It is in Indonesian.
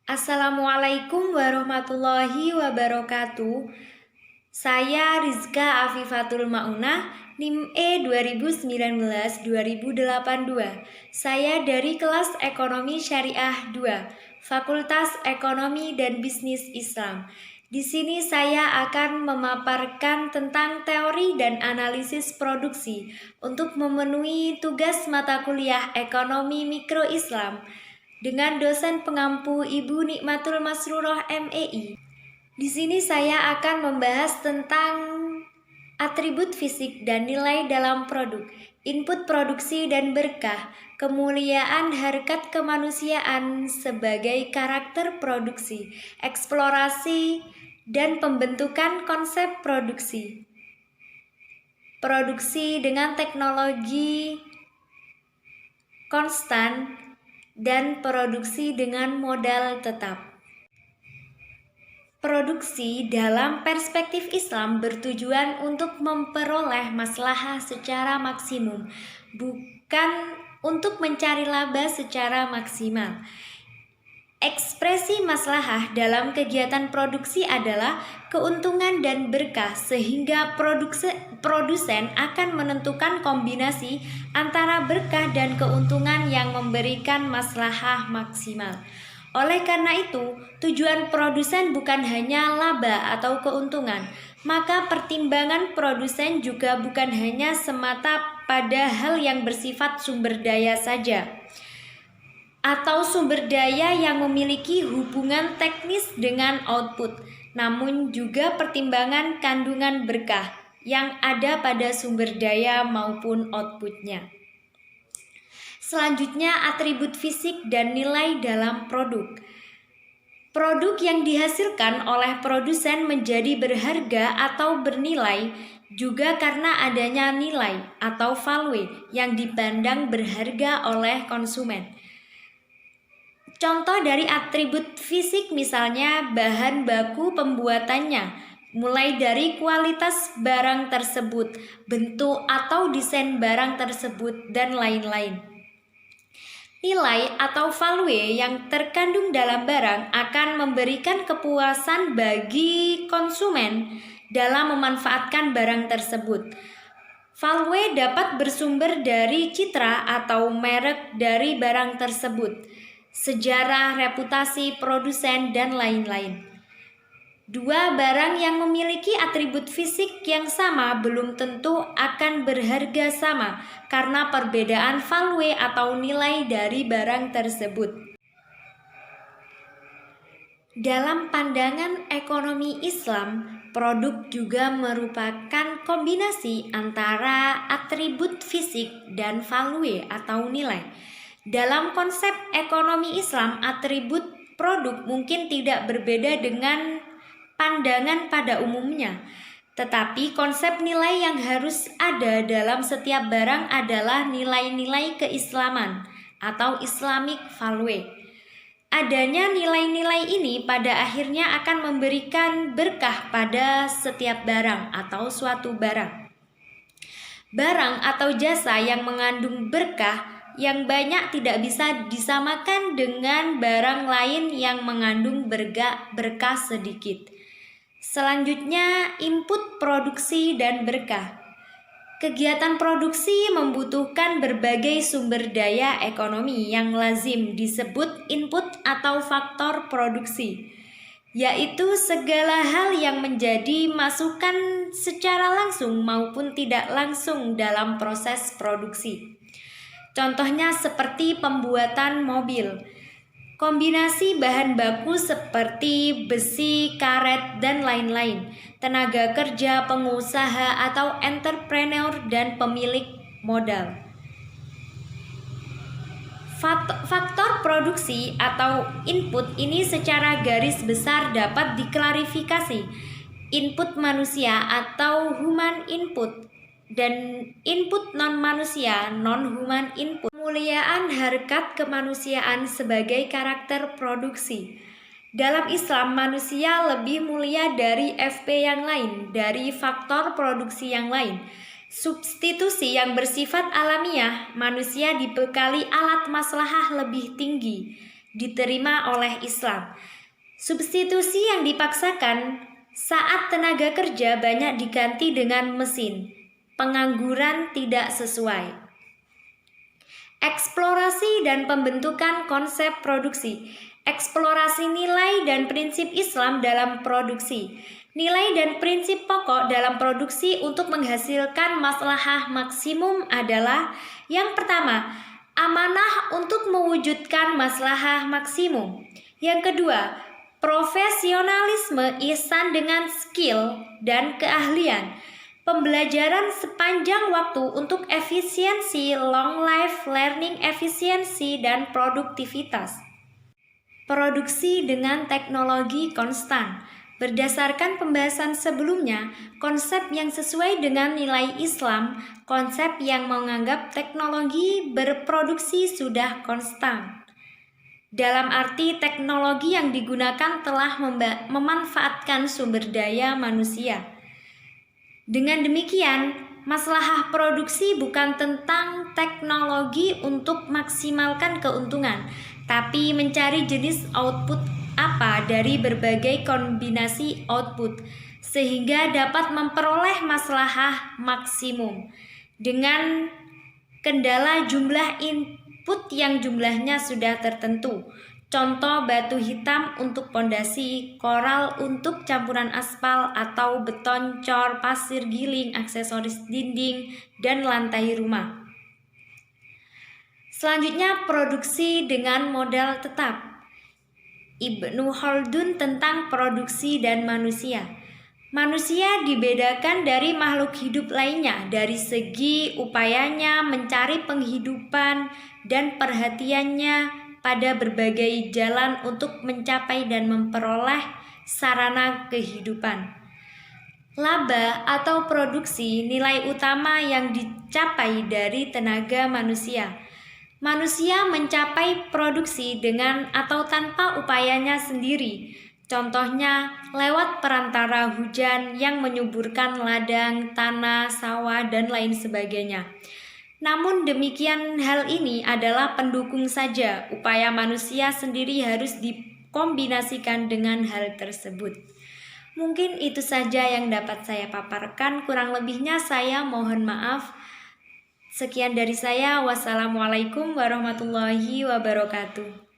Assalamualaikum warahmatullahi wabarakatuh. Saya Rizka Afifatul Maunah, NIM E 2019-2082. Saya dari kelas Ekonomi Syariah 2, Fakultas Ekonomi dan Bisnis Islam. Di sini saya akan memaparkan tentang teori dan analisis produksi untuk memenuhi tugas mata kuliah Ekonomi Mikro Islam dengan dosen pengampu Ibu Nikmatul Masruroh MEI. Di sini saya akan membahas tentang atribut fisik dan nilai dalam produk, input produksi dan berkah, kemuliaan harkat kemanusiaan sebagai karakter produksi, eksplorasi dan pembentukan konsep produksi. Produksi dengan teknologi konstan dan produksi dengan modal tetap. Produksi dalam perspektif Islam bertujuan untuk memperoleh maslahah secara maksimum, bukan untuk mencari laba secara maksimal. Ekspresi maslahah dalam kegiatan produksi adalah keuntungan dan berkah, sehingga produsen akan menentukan kombinasi antara berkah dan keuntungan yang memberikan maslahah maksimal. Oleh karena itu, tujuan produsen bukan hanya laba atau keuntungan, maka pertimbangan produsen juga bukan hanya semata pada hal yang bersifat sumber daya saja, atau sumber daya yang memiliki hubungan teknis dengan output, namun juga pertimbangan kandungan berkah yang ada pada sumber daya maupun outputnya. Selanjutnya, atribut fisik dan nilai dalam produk. Produk yang dihasilkan oleh produsen menjadi berharga atau bernilai juga karena adanya nilai atau value yang dipandang berharga oleh konsumen. Contoh dari atribut fisik misalnya bahan baku pembuatannya, mulai dari kualitas barang tersebut, bentuk atau desain barang tersebut, dan lain-lain. Nilai atau value yang terkandung dalam barang akan memberikan kepuasan bagi konsumen dalam memanfaatkan barang tersebut. Value dapat bersumber dari citra atau merek dari barang tersebut, sejarah, reputasi produsen, dan lain-lain. Dua barang yang memiliki atribut fisik yang sama belum tentu akan berharga sama karena perbedaan value atau nilai dari barang tersebut. Dalam pandangan ekonomi Islam, produk juga merupakan kombinasi antara atribut fisik dan value atau nilai. Dalam konsep ekonomi Islam, atribut produk mungkin tidak berbeda dengan pandangan pada umumnya, tetapi konsep nilai yang harus ada dalam setiap barang adalah nilai-nilai keislaman atau Islamic value. Adanya nilai-nilai ini pada akhirnya akan memberikan berkah pada setiap barang atau suatu barang. Barang atau jasa yang mengandung berkah yang banyak tidak bisa disamakan dengan barang lain yang mengandung berkah sedikit. Selanjutnya, input produksi dan berkah. Kegiatan produksi membutuhkan berbagai sumber daya ekonomi yang lazim disebut input atau faktor produksi, yaitu segala hal yang menjadi masukan secara langsung maupun tidak langsung dalam proses produksi. Contohnya seperti pembuatan mobil. Kombinasi bahan baku seperti besi, karet, dan lain-lain, tenaga kerja, pengusaha atau entrepreneur, dan pemilik modal. Faktor produksi atau input ini secara garis besar dapat diklarifikasi input manusia atau human input dan input non-manusia non-human input. Kemuliaan harkat kemanusiaan sebagai karakter produksi. Dalam Islam, manusia lebih mulia dari FP yang lain, dari faktor produksi yang lain. Substitusi yang bersifat alamiah, manusia dibekali alat maslahah lebih tinggi diterima oleh Islam. Substitusi yang dipaksakan saat tenaga kerja banyak diganti dengan mesin. Pengangguran tidak sesuai. Eksplorasi dan pembentukan konsep produksi. Eksplorasi nilai dan prinsip Islam dalam produksi. Nilai dan prinsip pokok dalam produksi untuk menghasilkan maslahah maksimum adalah: yang pertama, amanah untuk mewujudkan maslahah maksimum. Yang kedua, profesionalisme ihsan dengan skill dan keahlian. Pembelajaran sepanjang waktu untuk efisiensi, long life learning efisiensi, dan produktivitas. Produksi dengan teknologi konstan. Berdasarkan pembahasan sebelumnya, konsep yang sesuai dengan nilai Islam, konsep yang menganggap teknologi berproduksi sudah konstan. Dalam arti teknologi yang digunakan telah memanfaatkan sumber daya manusia. Dengan demikian, maslahah produksi bukan tentang teknologi untuk maksimalkan keuntungan, tapi mencari jenis output apa dari berbagai kombinasi output, sehingga dapat memperoleh maslahah maksimum. Dengan kendala jumlah input yang jumlahnya sudah tertentu. Contoh batu hitam untuk pondasi, koral untuk campuran aspal atau beton, cor, pasir giling, aksesoris dinding, dan lantai rumah. Selanjutnya, produksi dengan modal tetap. Ibnu Khaldun tentang produksi dan manusia. Manusia dibedakan dari makhluk hidup lainnya dari segi upayanya mencari penghidupan dan perhatiannya pada berbagai jalan untuk mencapai dan memperoleh sarana kehidupan. Laba atau produksi nilai utama yang dicapai dari tenaga manusia. Manusia mencapai produksi dengan atau tanpa upayanya sendiri. Contohnya lewat perantara hujan yang menyuburkan ladang, tanah, sawah, dan lain sebagainya. Namun demikian, hal ini adalah pendukung saja. Upaya manusia sendiri harus dikombinasikan dengan hal tersebut. Mungkin itu saja yang dapat saya paparkan. Kurang lebihnya saya mohon maaf. Sekian dari saya. Wassalamualaikum warahmatullahi wabarakatuh.